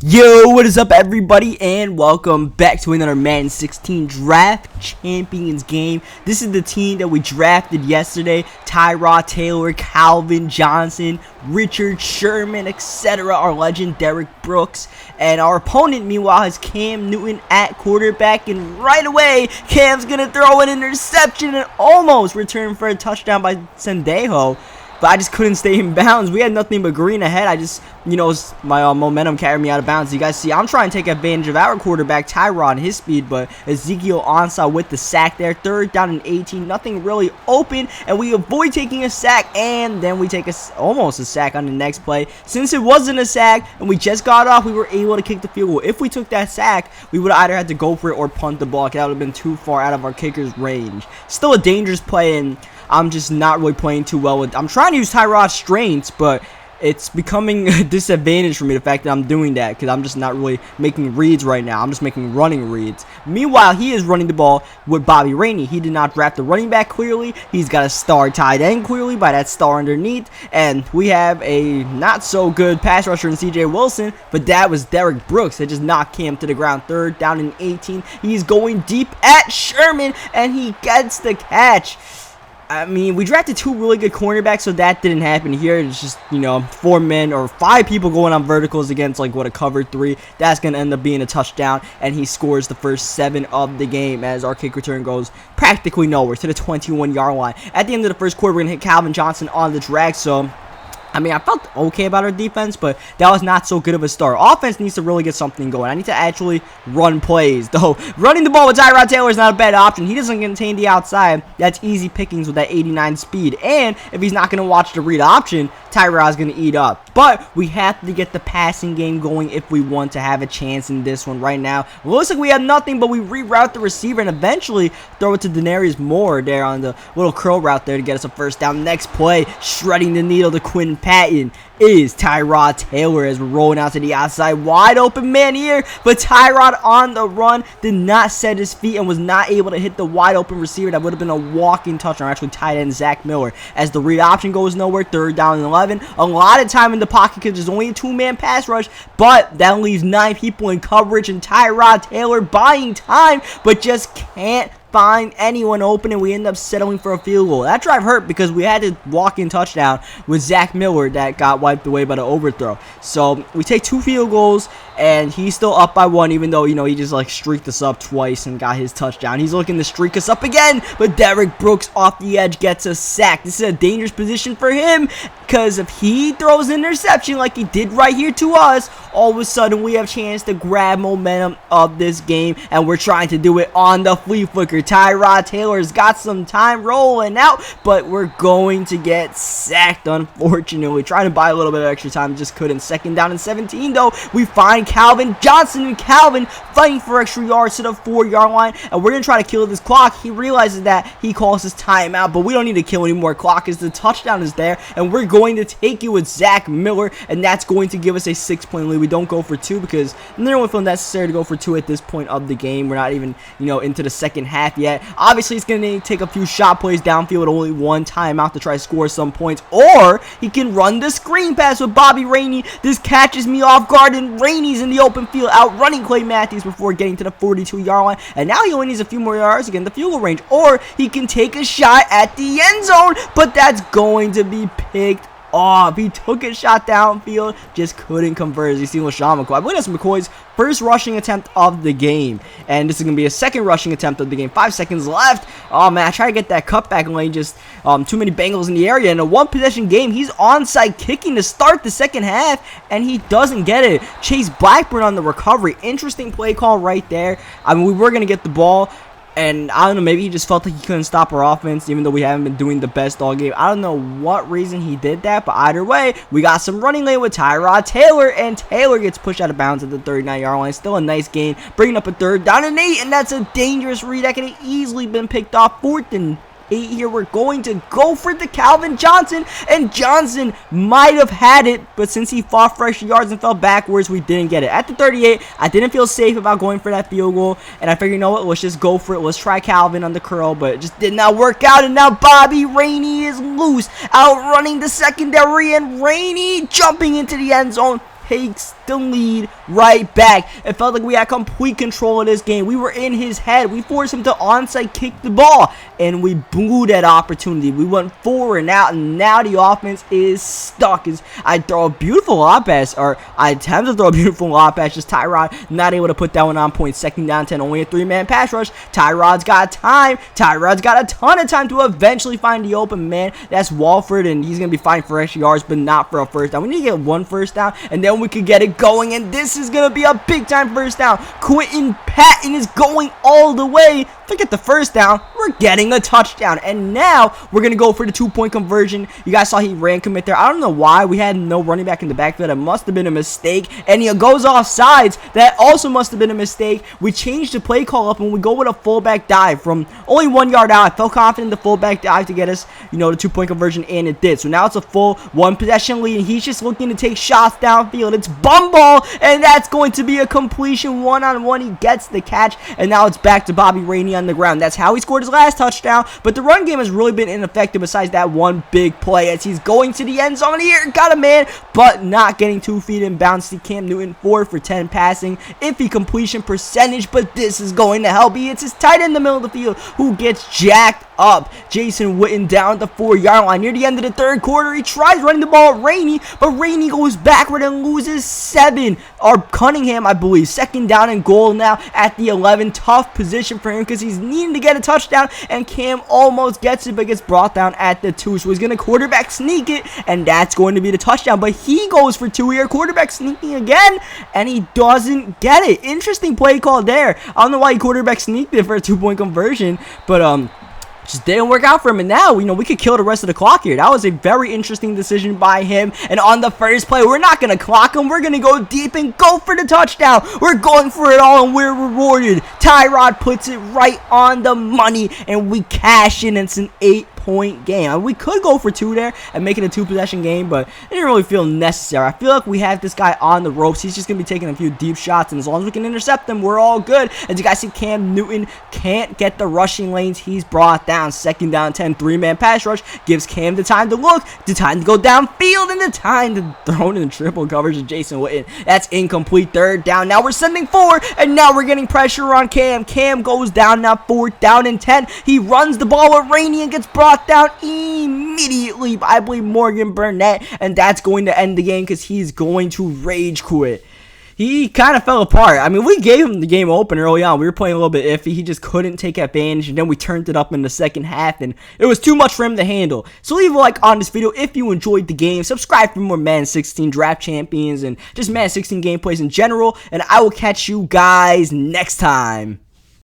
Yo, what is up everybody, and welcome back to another Madden 16 Draft Champions game. This is the team that we drafted yesterday. Tyrod Taylor, Calvin Johnson, Richard Sherman, etc. Our legend Derek Brooks. And our opponent, meanwhile, has Cam Newton at quarterback. And right away, Cam's going to throw an interception and almost return for a touchdown by Sendejo. But I just couldn't stay in bounds. We had nothing but green ahead. I just, my momentum carried me out of bounds. You guys see, I'm trying to take advantage of our quarterback, Tyrod, and his speed. But Ezekiel onside with the sack there. Third down and 18. Nothing really open. And we avoid taking a sack. And then we take almost a sack on the next play. Since it wasn't a sack and we just got off, we were able to kick the field goal. If we took that sack, we would have either had to go for it or punt the ball. That would have been too far out of our kicker's range. Still a dangerous play, and I'm just not really playing too well with. I'm trying to use Tyrod's strengths, but it's becoming a disadvantage for me, the fact that I'm doing that, because I'm just not really making reads right now. I'm just making running reads. Meanwhile, he is running the ball with Bobby Rainey. He did not draft the running back clearly. He's got a star tight end clearly by that star underneath. And we have a not so good pass rusher in CJ Wilson, but that was Derek Brooks that just knocked Cam to the ground. Third down and 18. He's going deep at Sherman, and he gets the catch. I mean, we drafted two really good cornerbacks, so that didn't happen here. It's just, 4 men or 5 people going on verticals against, a cover 3. That's going to end up being a touchdown, and he scores the first 7 of the game as our kick return goes practically nowhere to the 21-yard line. At the end of the first quarter, we're going to hit Calvin Johnson on the drag, so I mean, I felt okay about our defense, but that was not so good of a start. Offense needs to really get something going. I need to actually run plays, though. Running the ball with Tyrod Taylor is not a bad option. He doesn't contain the outside. That's easy pickings with that 89 speed. And if he's not going to watch the read option, Tyrod's going to eat up. But we have to get the passing game going if we want to have a chance in this one right now. It looks like we have nothing, but we reroute the receiver and eventually throw it to Denarius Moore there on the little curl route there to get us a first down. Next play, shredding the needle to Quinn Patton is Tyrod Taylor as we're rolling out to the outside. Wide open man here, but Tyrod on the run did not set his feet and was not able to hit the wide open receiver. That would have been a walking touchdown. Actually, tight end Zach Miller as the read option goes nowhere. Third down and 11. A lot of time in the pocket because there's only a 2-man pass rush, but that leaves 9 people in coverage and Tyrod Taylor buying time, but just can't find anyone open, and we end up settling for a field goal. That drive hurt because we had to walk-in touchdown with Zach Miller that got wiped away by the overthrow. So we take 2 field goals, and he's still up by 1, even though, he just streaked us up twice and got his touchdown. He's looking to streak us up again, but Derek Brooks off the edge gets a sack. This is a dangerous position for him, because if he throws an interception like he did right here to us, all of a sudden we have a chance to grab momentum of this game, and we're trying to do it on the flea flicker. Tyrod Taylor's got some time rolling out, but we're going to get sacked, unfortunately. Trying to buy a little bit of extra time, just couldn't. Second down and 17, though. We find Calvin Johnson, and Calvin fighting for extra yards to the 4-yard line, and we're going to try to kill this clock. He realizes that he calls his timeout, but we don't need to kill any more clock as the touchdown is there, and we're going to take it with Zach Miller, and that's going to give us a 6-point lead. We don't go for 2 because I don't feel necessary to go for 2 at this point of the game. We're not even, into the second half yet. Obviously, he's going to take a few shot plays downfield with only 1 timeout to try to score some points, or he can run the screen pass with Bobby Rainey. This catches me off guard, and Rainey's in the open field outrunning Clay Matthews before getting to the 42-yard line, and now he only needs a few more yards to get in the field goal range, or he can take a shot at the end zone, but that's going to be picked off. He took a shot downfield, just couldn't convert, as you see with McCoy. I believe that's McCoy's first rushing attempt of the game, and this is going to be a second rushing attempt of the game. 5 seconds left. Oh man, I try to get that cutback lane, just too many Bengals in the area. In a 1-possession game, he's onside kicking to start the second half, and he doesn't get it. Chase Blackburn on the recovery. Interesting play call right there. I mean, we were going to get the ball, and I don't know, maybe he just felt like he couldn't stop our offense, even though we haven't been doing the best all game. I don't know what reason he did that, but either way, we got some running lane with Tyrod Taylor, and Taylor gets pushed out of bounds at the 39-yard line. Still a nice gain, bringing up a third down and 8, and that's a dangerous read that could have easily been picked off. 4th and 8 here. We're going to go for the Calvin Johnson, and Johnson might have had it, but since he fought for extra yards and fell backwards, we didn't get it. At the 38, I didn't feel safe about going for that field goal, and I figured, you know what, let's just go for it. Let's try Calvin on the curl, but it just did not work out, and now Bobby Rainey is loose, outrunning the secondary, and Rainey jumping into the end zone takes the lead right back. It felt like we had complete control of this game. We were in his head. We forced him to onside kick the ball, and we blew that opportunity. We went forward and out, and now the offense is stuck. As I throw a beautiful lob pass, or I attempt to throw a beautiful lob pass, just Tyrod not able to put that one on point. 2nd down 10, only a 3-man pass rush. Tyrod's got time. Tyrod's got a ton of time to eventually find the open man. That's Walford, and he's going to be fine for extra yards, but not for a first down. We need to get 1 first down, and then we could get it going, and this is going to be a big-time first down. Quentin Patton is going all the way. Forget the first down. We're getting a touchdown, and now we're going to go for the 2-point conversion. You guys saw he ran commit there. I don't know why. We had no running back in the backfield. It must have been a mistake, and he goes off sides. That also must have been a mistake. We changed the play call up, and we go with a fullback dive from only 1 yard out. I felt confident in the fullback dive to get us, the 2-point conversion, and it did. So now it's a full 1-possession lead, and he's just looking to take shots downfield. It's bum ball, and that's going to be a completion 1-on-1. He gets the catch, and now it's back to Bobby Rainey on the ground. That's how he scored his last touchdown, but the run game has really been ineffective besides that one big play as he's going to the end zone here. Got a man, but not getting 2 feet in bounds. To Cam Newton, 4 for 10 passing. Iffy completion percentage, but this is going to help. He hits his tight end in the middle of the field, who gets jacked up. Jason Witten down the 4-yard line. Near the end of the 3rd quarter, he tries running the ball at Rainey, but Rainey goes backward and loses 7. Or Cunningham, I believe. 2nd down and goal now at the 11. Tough position for him because he's needing to get a touchdown, and Cam almost gets it, but gets brought down at the 2. So he's going to quarterback sneak it, and that's going to be the touchdown. But he goes for 2 here, quarterback sneaking again, and he doesn't get it. Interesting play call there. I don't know why he quarterback sneaked it for a 2-point conversion, but just didn't work out for him, and now, we could kill the rest of the clock here. That was a very interesting decision by him, and on the first play, we're not going to clock him. We're going to go deep and go for the touchdown. We're going for it all, and we're rewarded. Tyrod puts it right on the money, and we cash in. It's an 8-point game. We could go for 2 there and make it a 2-possession game, but it didn't really feel necessary. I feel like we have this guy on the ropes. He's just going to be taking a few deep shots, and as long as we can intercept them, we're all good. As you guys see, Cam Newton can't get the rushing lanes. He's brought down. 2nd down 10, 3-man pass rush. Gives Cam the time to look, the time to go downfield, and the time to throw it in triple coverage of Jason Witten. That's incomplete. 3rd down. Now we're sending forward, and now we're getting pressure on Cam. Cam goes down now. 4th down and 10. He runs the ball with Rainey and gets brought down immediately by, I believe, Morgan Burnett, and that's going to end the game because he's going to rage quit. He kind of fell apart. We gave him the game open early on. We were playing a little bit iffy. He just couldn't take advantage, and then we turned it up in the 2nd half, and it was too much for him to handle. So leave a like on this video if you enjoyed the game. Subscribe for more Madden 16 Draft Champions and just Madden 16 gameplays in general, and I will catch you guys next time.